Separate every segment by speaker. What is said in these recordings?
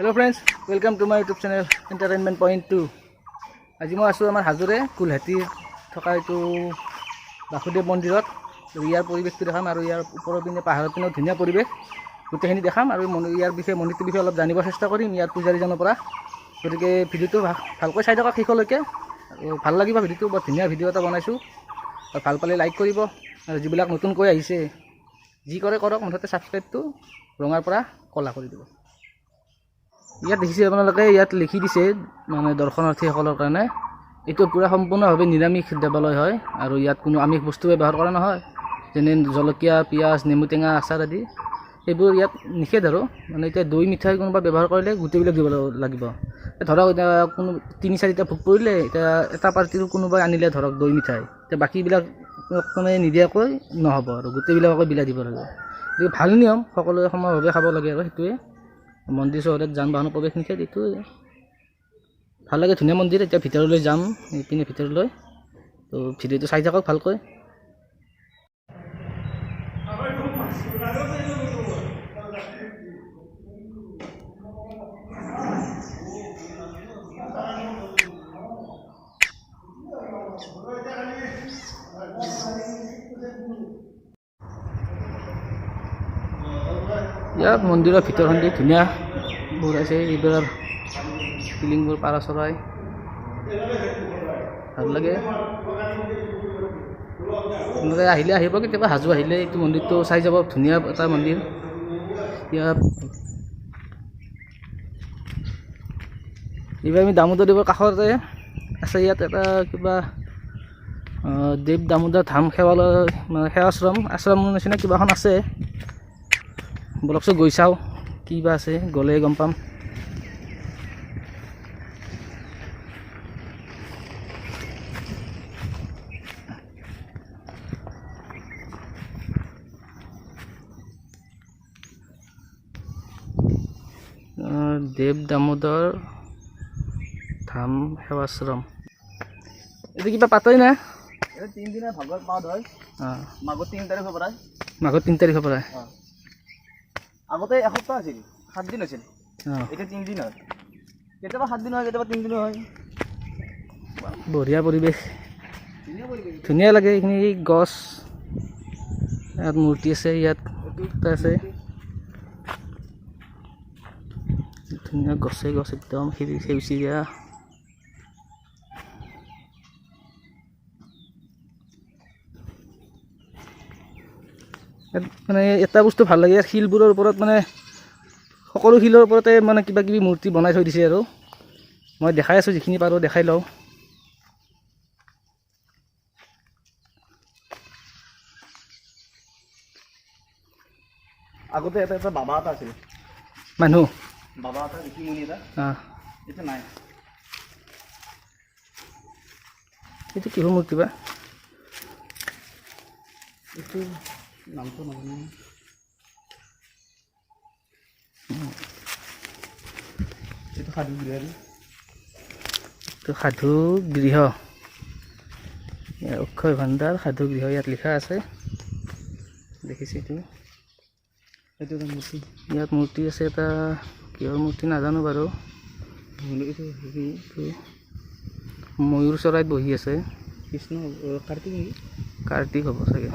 Speaker 1: Hello friends, welcome to my YouTube channel Entertainment Point 2. আজি মই আছো আমাৰ হাজোৰে কুলহাটীৰ থকা এইটো বাসুদেৱ মন্দিৰত। ইয়াৰ পৰিৱেশটো দেখাম আৰু ইয়াৰ ওপৰৰ পিনে পাহাৰৰ পিনে ধুনীয়া পৰিৱেশ গোটেইখিনি দেখাম আৰু ইয়াৰ বিষয়ে মন্দিৰটোৰ বিষয়ে অলপ জানিব চেষ্টা কৰিম ইয়াৰ পূজাৰীজনৰ পৰা। গতিকে ভিডিঅ'টো ভালকৈ চাই থকা শেষলৈকে আৰু ভাল লাগিব। ভিডিঅ'টো বৰ ধুনীয়া ভিডিঅ' এটা বনাইছোঁ আৰু ভাল পালে লাইক কৰিব আৰু যিবিলাক নতুনকৈ আহিছে যি কৰে কৰক, মুঠতে ছাবস্ক্ৰাইবটো ৰঙাৰ পৰা কলা কৰি দিব। ইয়াত দেখিছে আপোনালোকে, ইয়াত লিখি দিছে মানে দৰ্শনাৰ্থীসকলৰ কাৰণে এইটো পূৰা সম্পূৰ্ণভাৱে নিৰামিষ দেৱালয় হয় আৰু ইয়াত কোনো আমিষ বস্তু ব্যৱহাৰ কৰা নহয়, যেনে জলকীয়া, পিঁয়াজ, নেমু টেঙা, আচাৰ আদি এইবোৰ ইয়াত নিষেধ। আৰু মানে এতিয়া দৈ মিঠাই কোনোবা ব্যৱহাৰ কৰিলে গোটেইবিলাক দিব লাগিব। ধৰক এতিয়া কোনো 3-4টা ভোগ পৰিলে, এতিয়া এটা পাৰ্টিৰ কোনোবাই আনিলে ধৰক দৈ মিঠাই, এতিয়া বাকীবিলাক মানে নিদিয়াকৈ নহ'ব আৰু গোটেইবিলাককৈ বিলাই দিব লাগিব। গতিকে ভাল নিয়ম, সকলোৱে সময়ভাৱে খাব লাগে আৰু সেইটোৱে। মন্দিৰ চহৰত যান বাহনৰ প্ৰৱেশ নিষেধ, এইটোৱে। ভাল লাগে, ধুনীয়া মন্দিৰ। এতিয়া ভিতৰলৈ যাম, এইপিনে ভিতৰলৈ, তো ভিডিঅ'টো চাই থাকক ভালকৈ। ইয়াত মন্দিৰৰ ভিতৰখন ধুনীয়া বোৰ আছে, এইবাৰ ফিলিংবোৰ পাৰা চৰাই ভাল লাগে। আপোনালোকে আহিলে আহিব, কেতিয়াবা হাজো আহিলে এইটো মন্দিৰটো চাই যাব, ধুনীয়া এটা মন্দিৰ। ইয়াত এইবাৰ আমি দামোদৰদেৱৰ কাষতে আছে, ইয়াত এটা কিবা দেৱ দামোদৰ ধাম সেৱালয় মানে আশ্ৰমৰ নিচিনা কিবা এখন আছে। বলকচোন গৈ চাওঁ কি বা আছে, গ'লে গম পাম। দেৱ দামোদৰ ধাম সেৱাশ্ৰম, এইটো কিবা পাতই না?
Speaker 2: 3 দিনা ভাগৱত পাঠ হয়। মাঘৰ 3 তাৰিখৰ পৰা।
Speaker 1: মাঘৰ 3 তাৰিখৰ পৰা।
Speaker 2: আগতে এসপ্তাহ আছিল, 7 দিন আছিল, এতিয়া 3 দিন হয়। কেতিয়াবা 7 দিন হয়, কেতিয়াবা 3 দিন হয়।
Speaker 1: বঢ়িয়া পৰিৱেশ, ধুনীয়া লাগে। এইখিনি গছ, ইয়াত মূৰ্তি আছে, ইয়াত আছে ধুনীয়া গছে গছ, একদম সেউজীয়া। মানে এটা বস্তু ভাল লাগে, শিলবোৰৰ ওপৰত মানে সকলো শিলৰ ওপৰতে মানে কিবা কিবি মূৰ্তি বনাই থৈ দিছে। আৰু মই দেখাই আছোঁ, যিখিনি পাৰোঁ দেখাই লওঁ।
Speaker 2: আগতে এটা বাবা এটা আছিল,
Speaker 1: মানুহ
Speaker 2: বাবা এটা ঋষিমুনি এটা, এতিয়া নাই।
Speaker 1: এইটো কিহৰ মূৰ্তি বা?
Speaker 2: এইটো নামটো নাজানো। এইটো সাধু গৃহ,
Speaker 1: এইটো সাধু গৃহ, অক্ষয় ভাণ্ডাৰ সাধু গৃহ ইয়াত লিখা আছে, দেখিছে এইটো। এইটো এটা মূৰ্তি, ইয়াত মূৰ্তি আছে এটা, কিহৰ মূৰ্তি নাজানো বাৰু। ময়ূৰ চৰাইত বহি আছে,
Speaker 2: কৃষ্ণ কাৰ্তিক নেকি?
Speaker 1: কাৰ্তিক হ'ব চাগে।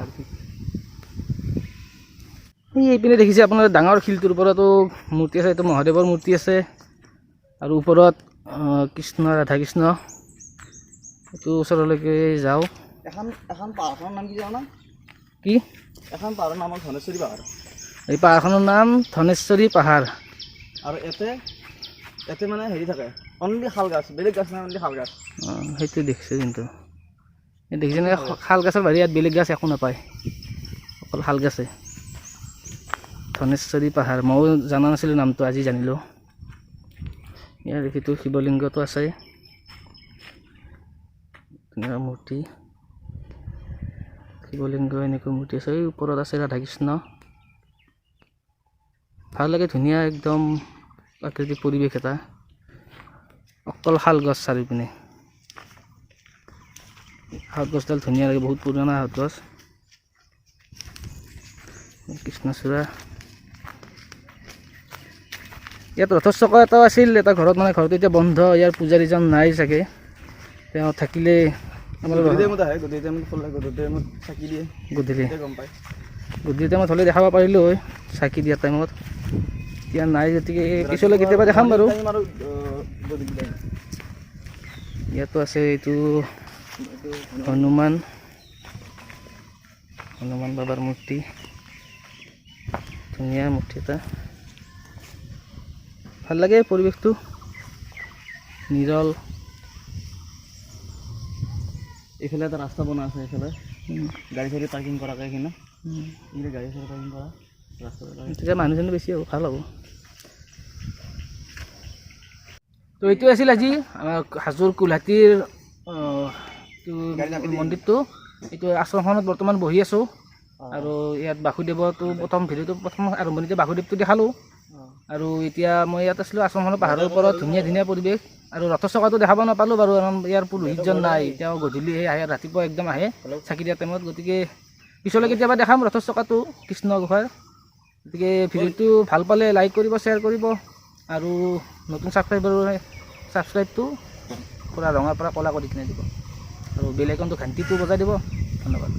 Speaker 1: এইপিনে দেখিছে আপোনাৰ ডাঙৰ শিলটোৰ ওপৰতো মূৰ্তি আছে, এইটো মহাদেৱৰ মূৰ্তি আছে আৰু ওপৰত কৃষ্ণ, ৰাধা কৃষ্ণ। এইটো ওচৰলৈকে যাওঁ।
Speaker 2: এখন পাহাৰৰ নাম কি জানা?
Speaker 1: কি?
Speaker 2: এখন পাহাৰৰ নাম হ'ল ধনেশ্বৰী পাহাৰ।
Speaker 1: এই পাহাৰখনৰ নাম ধনেশ্বৰী পাহাৰ।
Speaker 2: আৰু ইয়াতে মানে হেৰি থাকে, অনলি শাল গাছ, বেলেগ গাছ নাই, অনলি শাল গাছ।
Speaker 1: সেইটো দেখিছে, কিন্তু দেখিছে নে? শাল গাছৰ বাহিৰে ইয়াত বেলেগ গাছ একো নাপায়, অকল শাল গাছে। ধনেশ্বৰী পাহাৰ, ময়ো জানা নাছিলোঁ নামটো, আজি জানিলোঁ। ইয়াৰ দেখিতো শিৱলিংগটো আছে, ধুনীয়া মূৰ্তি, শিৱলিংগ এনেকুৱা মূৰ্তি আছে। এই ওপৰত আছে ৰাধা কৃষ্ণ, ভাল লাগে, ধুনীয়া একদম প্ৰাকৃতিক পৰিৱেশ এটা, অকল শাল গছ চাৰিওপিনে। হাত গছডাল ধুনীয়া লাগে, বহুত পুৰণা হাত গছ। কৃষ্ণচূড়া, ইয়াত ৰথৰ চকা এটাও আছিল এটা ঘৰত, মানে ঘৰটো এতিয়া বন্ধ, ইয়াৰ পূজাৰীজন নাই চাগে, তেওঁ থাকিলে আমাৰ
Speaker 2: গধূলি টাইমত আহে, গধূলি টাইমত খোলে, গধূলি টাইমত চাকি দিয়ে,
Speaker 1: গধূলি
Speaker 2: গম পায়।
Speaker 1: গধূলি টাইমত হ'লে দেখাব পাৰিলোঁ হয় চাকি দিয়া টাইমত, এতিয়া নাই গতিকে পিছলৈ কেতিয়াবা দেখাম বাৰু।
Speaker 2: টাইম আৰু গধূলি টাইম।
Speaker 1: ইয়াতো আছে এইটো হনুমান বাবাৰ মূৰ্তি, ধুনীয়া মূৰ্তি এটা, ভাল লাগে পৰিৱেশটো নিৰল।
Speaker 2: এইফালে এটা ৰাস্তা বনোৱা আছে, এইফালে গাড়ী চাড়ী পাৰ্কিং কৰাকৈ এইখিনি, এইখিনি গাড়ী চাড়ী পাৰ্কিং কৰা ৰাস্তা,
Speaker 1: তেতিয়া মানুহজনী বেছি হ'ব, ভাল হ'ব। তো এইটো আছিল আজি আমাৰ হাজোৰ কুলহাটীৰ মন্দিৰটো। এইটো আশ্ৰমখনত বৰ্তমান বহি আছোঁ, আৰু ইয়াত বাসুদেৱটো প্ৰথম ভিডিঅ'টো প্ৰথম আৰম্ভণিতে বাসুদেৱটো দেখালোঁ, আৰু এতিয়া মই ইয়াত আছিলোঁ আশ্ৰমখনৰ পাহাৰৰ ওপৰত, ধুনীয়া ধুনীয়া পৰিৱেশ। আৰু ৰথৰ চকাটো দেখাব নাপালোঁ বাৰু, কাৰণ ইয়াৰ পুৰোহিতজন নাই, তেওঁ গধূলিহে আহে, ৰাতিপুৱা একদম আহে চাকি দিয়া টাইমত, গতিকে পিছলৈ কেতিয়াবা দেখাম ৰথৰ চকাটো কৃষ্ণ গোসাঁইৰ। গতিকে ভিডিঅ'টো ভাল পালে লাইক কৰিব, শ্বেয়াৰ কৰিব, আৰু নতুন ছাবস্ক্ৰাইবটো পূৰা ৰঙাৰ পৰা ক'লা কৰি কিনে দিব, আৰু বেল আইকনটো ঘণ্টিটো বজাই দিব। ধন্যবাদ।